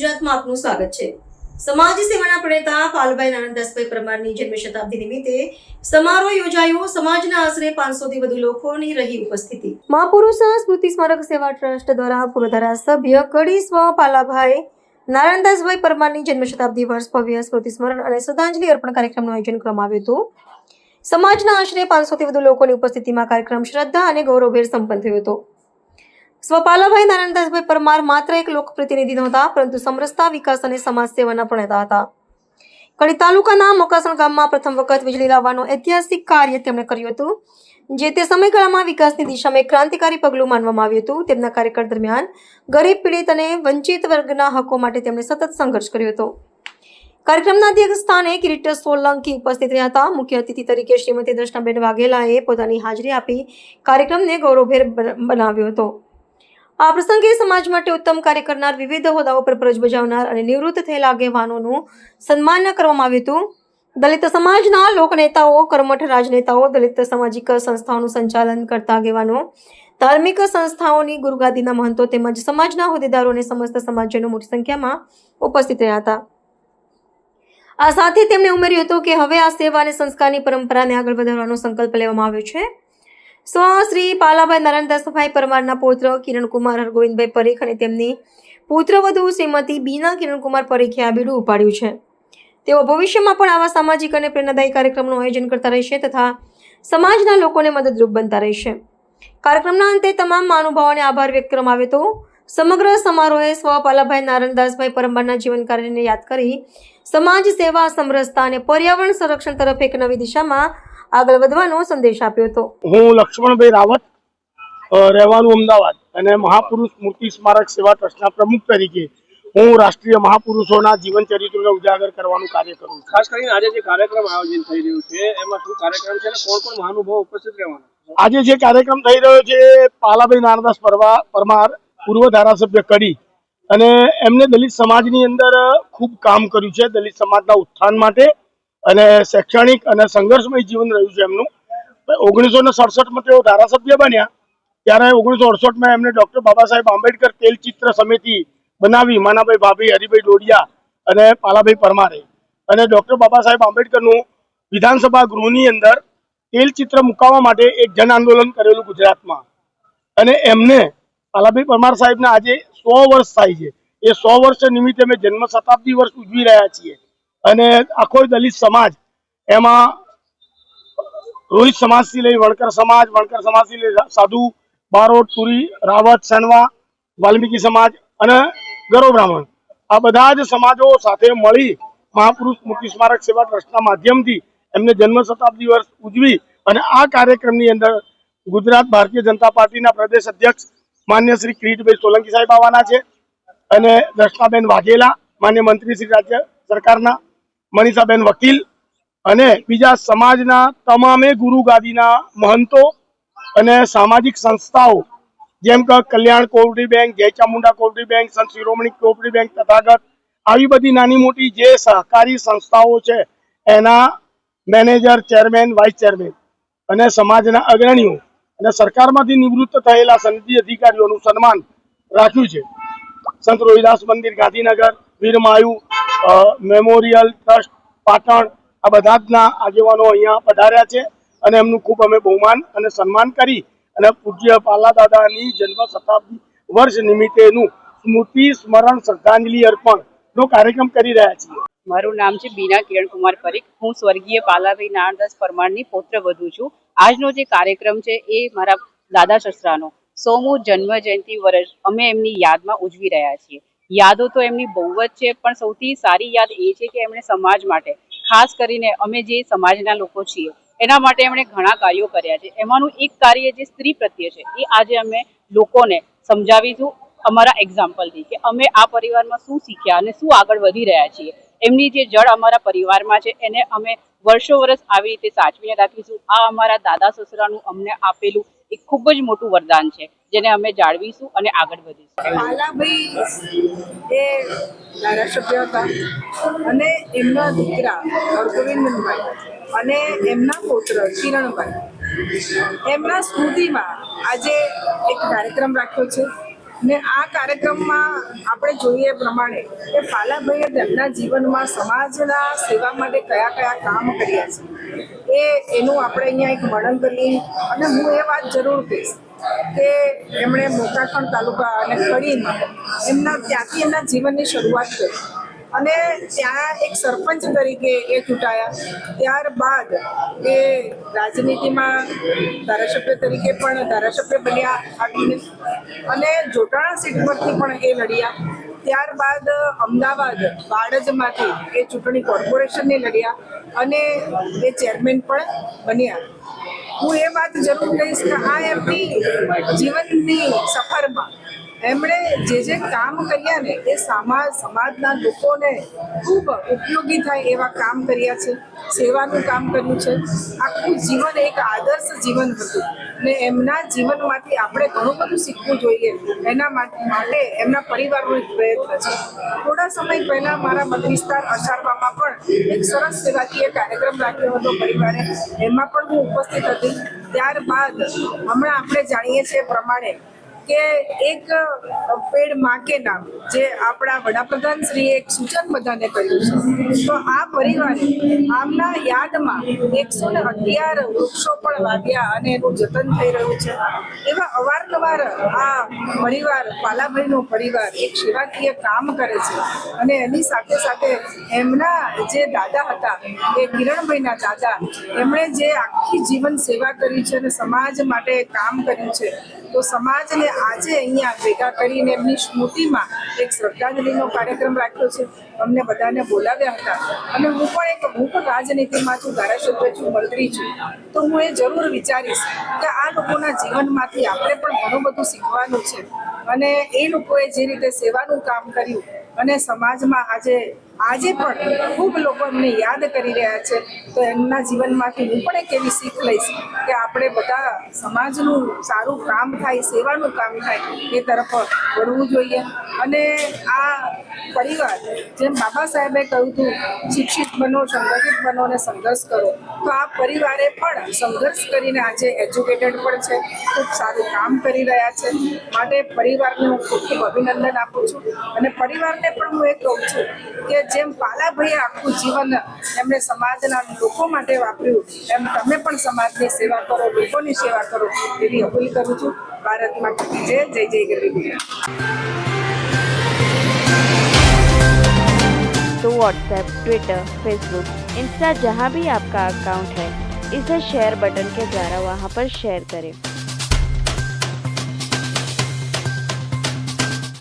ગુજરાતમાં આપનું સ્વાગત છે। સમાજ સેવાના પ્रणेता પાલભાઈ નારાયણદાસભાઈ પરમારની જન્મ શતાબ્દી નિમિત્તે સમારોહ યોજાયો। સમાજના આશરે 500 થી વધુ લોકોની રહી ઉપસ્થિતિ। મહાપુરુષ સ્મૃતિ સ્મારક સેવા ટ્રસ્ટ દ્વારા પૂર્વ ધારાસભ્ય કડી સ્વ પાલાભાઈ નારાયણદાસભાઈ પરમારની જન્મ શતાબ્દી વર્ષ ભવ્ય સ્મૃતિ સ્મરણ અને શ્રદ્ધાંજલિ અર્પણ કાર્યક્રમનું આયોજન કરવામાં આવ્યું હતું। સમાજના આશરે 500 થી વધુ લોકોની ઉપસ્થિતિમાં કાર્યક્રમ શ્રદ્ધા અને ગૌરવભેર સંપન્ન થયો હતો। સ્વપાલાભાઈ નારાયણદાસભાઈ પરમાર માત્ર એક લોકપ્રતિનિધિ નહોતા, પરંતુ સમરસતા, વિકાસ અને સમાજ સેવાના પ્રણેતા હતા। કડી તાલુકાના મોકાસણ ગામમાં પ્રથમ વખત વીજળી લાવવાનું ઐતિહાસિક કાર્ય તેમણે કર્યું હતું, જે તે સમયગાળામાં વિકાસની દિશામાં એક ક્રાંતિકારી પગલું માનવામાં આવ્યું હતું। તેમના કાર્યકાળ દરમિયાન ગરીબ, પીડિત અને વંચિત વર્ગના હકો માટે તેમણે સતત સંઘર્ષ કર્યો હતો। કાર્યક્રમના અધ્યક્ષ સ્થાને કિરીટ સોલંકી ઉપસ્થિત રહ્યા હતા। મુખ્ય અતિથિ તરીકે શ્રીમતી દર્શનાબેન વાઘેલાએ પોતાની હાજરી આપી કાર્યક્રમને ગૌરવભેર બનાવ્યો હતો। આ પ્રસંગે સમાજ માટે ઉત્તમ કાર્ય કરનાર, વિવિધ હોદ્દાઓ પર ફરજ બજાવનાર અને નિવૃત્ત થયેલા આગેવાનોનું સન્માન કરવામાં આવ્યું હતું। દલિત સમાજના લોકનેતાઓ, કર્મઠ રાજનેતાઓ, દલિત સામાજિક સંસ્થાઓનું સંચાલન કરતા આગેવાનો, ધાર્મિક સંસ્થાઓની ગુરુગાદીના મહંતો તેમજ સમાજના હોદ્દેદારો અને સમસ્ત સમાજજનો મોટી સંખ્યામાં ઉપસ્થિત રહ્યા હતા। આ સાથે તેમણે ઉમેર્યું હતું કે હવે આ સેવા અને સંસ્કારની પરંપરાને આગળ વધારવાનો સંકલ્પ લેવામાં આવ્યો છે। શ્રી પાલાભાઈ નારાયણદાસભાઈ પરમારના પૌત્ર કિરણકુમાર હરગોવિંદભાઈ પરીખ અને તેમની પુત્રવધુ શ્રીમતી બીના કિરણકુમાર પરીખે આ બીડું ઉપાડ્યું છે। તેઓ ભવિષ્યમાં પણ આવા સામાજિક અને પ્રેરણાદાયી કાર્યક્રમનું આયોજન કરતા રહેશે તથા સમાજના લોકોને મદદરૂપ બનતા રહેશે। કાર્યક્રમના અંતે તમામ મહાનુભાવોને આભાર વ્યક્ત કરવામાં આવ્યો હતો। સમગ્ર સમારોહે સ્વ પાલાભાઈ નારાયણદાસભાઈ પરમારના જીવન કાર્યને યાદ કરી સમાજ સેવા, સમરસતા અને પર્યાવરણ સંરક્ષણ તરફ એક નવી દિશામાં આગળ વધવાનો સંદેશ આપ્યો હતો। હું લક્ષ્મણભાઈ રાવત, રહેવાનું અમદાવાદ અને મહાપુરુષ મૂર્તિ સ્મારક સેવા ટ્રસ્ટના પ્રમુખ તરીકે હું રાષ્ટ્રીય મહાપુરુષોના જીવન ચરિત્રને ઉજાગર કરવાનું કાર્ય કરું છું। ખાસ કરીને આજે જે કાર્યક્રમ આયોજન થઈ રહ્યું છે એમાં શું કાર્યક્રમ છે અને કોણ કોણ મહાનુભાવો ઉપસ્થિત રહેવાના? આજે જે કાર્યક્રમ થઈ રહ્યો છે, પાલાભાઈ નારાયણદાસ પરમાર પૂર્વ ધારાસભ્ય કડી, અને એમને દલિત સમાજની અંદર ખૂબ કામ કર્યું છે, દલિત સમાજના ઉત્થાન માટે, અને શૈક્ષણિક અને સંઘર્ષમય જીવન રહ્યું છે એમનું। 1967માં તેઓ ધારાસભ્ય બન્યા, ત્યારે 1968માં એમને ડૉક્ટર બાબા સાહેબ આંબેડકર તેલચિત્ર સમિતિ બનાવી, માનાભાઈ ભાભી, હરિભાઈ ડોડિયા અને પાલાભાઈ પરમારે, અને ડૉક્ટર બાબા સાહેબ આંબેડકરનું વિધાનસભા ગૃહની અંદર તેલચિત્ર મુકાવવા માટે એક જન આંદોલન કરેલું ગુજરાતમાં, અને એમને પાલાભાઈ પરમાર સાહેબને આજે 100 વર્ષ થાય છે। એ 100 વર્ષ નિમિત્તે અમે જન્મ શતાબ્દી વર્ષ ઉજવી રહ્યા છીએ, અને આખો દલિત સમાજ, એમાં રોહિત સમાજથી લઈ વણકર સમાજથી લઈ સાધુ, બારોટ, પુરી, રાવત, સનવા, વાલ્મીકી સમાજ અને ગરવ બ્રાહ્મણ, આ બધા જ સમાજો સાથે મળી મહાપુરુષ મૂર્તિ સ્મારક સેવા ટ્રસ્ટના માધ્યમથી એમને જન્મ શતાબ્દી વર્ષ ઉજવી, અને આ કાર્યક્રમની અંદર ગુજરાત ભારતીય જનતા પાર્ટીના પ્રદેશ અધ્યક્ષ માન્ય શ્રી કિરીટભાઈ સોલંકી સાહેબ આવવાના છે, અને દર્શનાબેન વાઘેલા, માન્ય મંત્રી શ્રી રાજ્ય સરકારના, મનીષાબેન વકીલ અને બીજા સમાજના તમામે ગુરુ ગાદીના મહંતો અને સામાજિક સંસ્થાઓ, જેમ કે કલ્યાણ કોઓપરેટિવ બેંક, જય ચામુંડા કોઓપરેટિવ બેંક, સંત શિરોમણી કોઓપરેટિવ બેંક, તથાગત, આવી બધી નાની મોટી જે સહકારી સંસ્થાઓ છે એના મેનેજર, ચેરમેન, વાઇસ ચેરમેન અને સમાજના અગ્રણીઓ અને સરકારમાંથી નિવૃત્ત થયેલા સનદી અધિકારીઓનું સન્માન રાખ્યું છે। સંત રોહિદાસ મંદિર ગાંધીનગર, વીરમાયુ મેમોરિયલ ટ્રસ્ટ પાટણ, આ બધા જના આગેવાનો અહીંયા પધાર્યા છે, અને એમનું ખૂબ અમે બહુમાન અને સન્માન કરી અને પૂજ્ય પાલા દાદાની જન્મ શતાબ્દી વર્ષ નિમિત્તેનું સ્મૃતિ સ્મરણ શ્રદ્ધાંજલિ અર્પણનો કાર્યક્રમ કરી રહ્યા છીએ। મારું નામ છે બીના કિરણકુમાર પરીખ। હું સ્વર્ગીય પાલાભાઈ નારાયણદાસ પરમારની પૌત્રવધુ છું। આજનો જે કાર્યક્રમ છે એ મારા દાદા સસરાનો 100મું જન્મ જયંતિ વર્ષ અમે એમની યાદમાં ઉજવી રહ્યા છીએ। યાદો તો એમની બહુ જ છે, પણ સૌથી સારી યાદ એ છે કે એમણે સમાજ માટે, ખાસ કરીને અમે જે સમાજના લોકો છીએ એના માટે એમણે ઘણા કાર્યો કર્યા છે। એમાંનું એક કાર્ય જે સ્ત્રી પ્રત્યે છે એ આજે અમે લોકોને સમજાવીશું અમારા એક્ઝામ્પલથી, કે અમે આ પરિવારમાં શું શીખ્યા અને શું આગળ વધી રહ્યા છીએ। એમની જે જડ અમારા પરિવારમાં છે એને અમે વર્ષો વર્ષ આવી રીતે સાચવીને રાખીશું। આ અમારા દાદા સસરાનું અમને આપેલું એક ખૂબ જ મોટું વરદાન છે, જેને અમે જાળવીશું અને આગળ વધીશું। પાલાભાઈ એ ધારાસભ્ય હતા, અને એમના દીકરા હરગોવિંદભાઈ અને એમના પુત્ર કિરણભાઈ, એમના સ્મૃતિમાં આજે એક કાર્યક્રમ રાખ્યો છે। ને આ કાર્યક્રમમાં આપણે જોઈએ એ પ્રમાણે કે પાલાભાઈએ તેમના જીવનમાં સમાજના સેવા માટે કયા કયા કામ કર્યા છે એનું આપણે અહીંયા એક વર્ણન કરીએ. અને હું એ વાત જરૂર કહીશ કે એમણે મોકાખંડ તાલુકા અને કડીમાં ત્યાંથી એમના જીવનની શરૂઆત કરી અને ત્યાં એક સરપંચ તરીકે એ ચૂંટાયા. ત્યારબાદ એ રાજનીતિમાં ધારાસભ્ય તરીકે પણ ધારાસભ્ય બન્યા આગળ અને જોટાણા સીટ પરથી પણ એ લડ્યા. ત્યારબાદ અમદાવાદ બાળજમાંથી એ ચૂંટણી કોર્પોરેશનની લડ્યા અને એ ચેરમેન પણ બન્યા. હું એ વાત જરૂર કહીશ કે આ એમની જીવનની સફરમાં એમણે જે કામ કર્યા ને એ સમાજના લોકોને ખૂબ ઉપયોગી થાય એવા કામ કર્યા છે. સેવાનું કામ કર્યું છે. આખું જીવન એક આદર્શ જીવન હતું ને એમના જીવનમાંથી આપણે ઘણું બધું શીખવું જોઈએ. એના માટે એમના પરિવારનો એક પ્રયત્ન છે. થોડા સમય પહેલા મારા મત વિસ્તાર અસારવામાં પણ એક સરસ સેવાકીય કાર્યક્રમ રાખ્યો હતો પરિવારે, એમાં પણ હું ઉપસ્થિત હતી. ત્યારબાદ હમણાં આપણે જાણીએ છીએ પ્રમાણે કે એક પેડ માં કે નામ જે આપણા વડાપ્રધાન શ્રીએ એક સૂચન બધાને કર્યું છે, તો આ પરિવારે આમના યાદમાં 111 વૃક્ષો પણ વાવ્યા અને એનું જતન થઈ રહ્યું છે. એવા અવારનવાર આ પરિવાર પાલાભાઈનો પરિવાર એક સેવાકીય કામ કરે છે અને એની સાથે સાથે એમના જે દાદા હતા એ કિરણભાઈના દાદા, એમણે જે આખી જીવન સેવા કરી છે અને સમાજ માટે કામ કર્યું છે, તો સમાજને આજે અહીંયા ભેગા કરીને એમની સ્મૃતિમાં એક શ્રદ્ધાંજલિનો કાર્યક્રમ રાખ્યો છે. અમને બધાને બોલાવ્યા હતા અને હું પણ રાજનીતિમાં છું, ધારાસભ્ય છું, મંત્રી છું, તો હું એ જરૂર વિચારીશ કે આ લોકોના જીવનમાંથી આપણે પણ ઘણું બધું શીખવાનું છે અને એ લોકોએ જે રીતે સેવાનું કામ કર્યું અને સમાજમાં આજે પણ ખૂબ લોકો એમને યાદ કરી રહ્યા છે, તો એમના જીવનમાંથી હું પણ એક એવી શીખ લઈશ કે આપણે બધા સમાજનું સારું કામ થાય, સેવાનું કામ થાય એ તરફ વળવું જોઈએ. અને આ પરિવાર જેમ બાબા સાહેબે કહ્યું હતું, શિક્ષિત બનો, સંગઠિત બનો અને સંઘર્ષ કરો, તો આ પરિવારે પણ સંઘર્ષ કરીને આજે એજ્યુકેટેડ પણ છે, ખૂબ સારું કામ કરી રહ્યા છે. માટે પરિવારને હું ખૂબ ખૂબ અભિનંદન આપું છું અને પરિવારને પણ હું એ કહું છું કે જેમ પાલાભાઈએ આખું જીવન એમણે સમાજના લોકો માટે વાપર્યું, એમ તમે પણ સમાજની સેવા કરો, લોકોની સેવા કરો એવી અપીલ કરું છું. ભારત માતા કી જય. જય જય ગરવી. तो व्हाट्सएप, ट्विटर, फेसबुक, इंस्टा जहाँ भी आपका अकाउंट है, इसे शेयर बटन के द्वारा वहाँ पर शेयर करें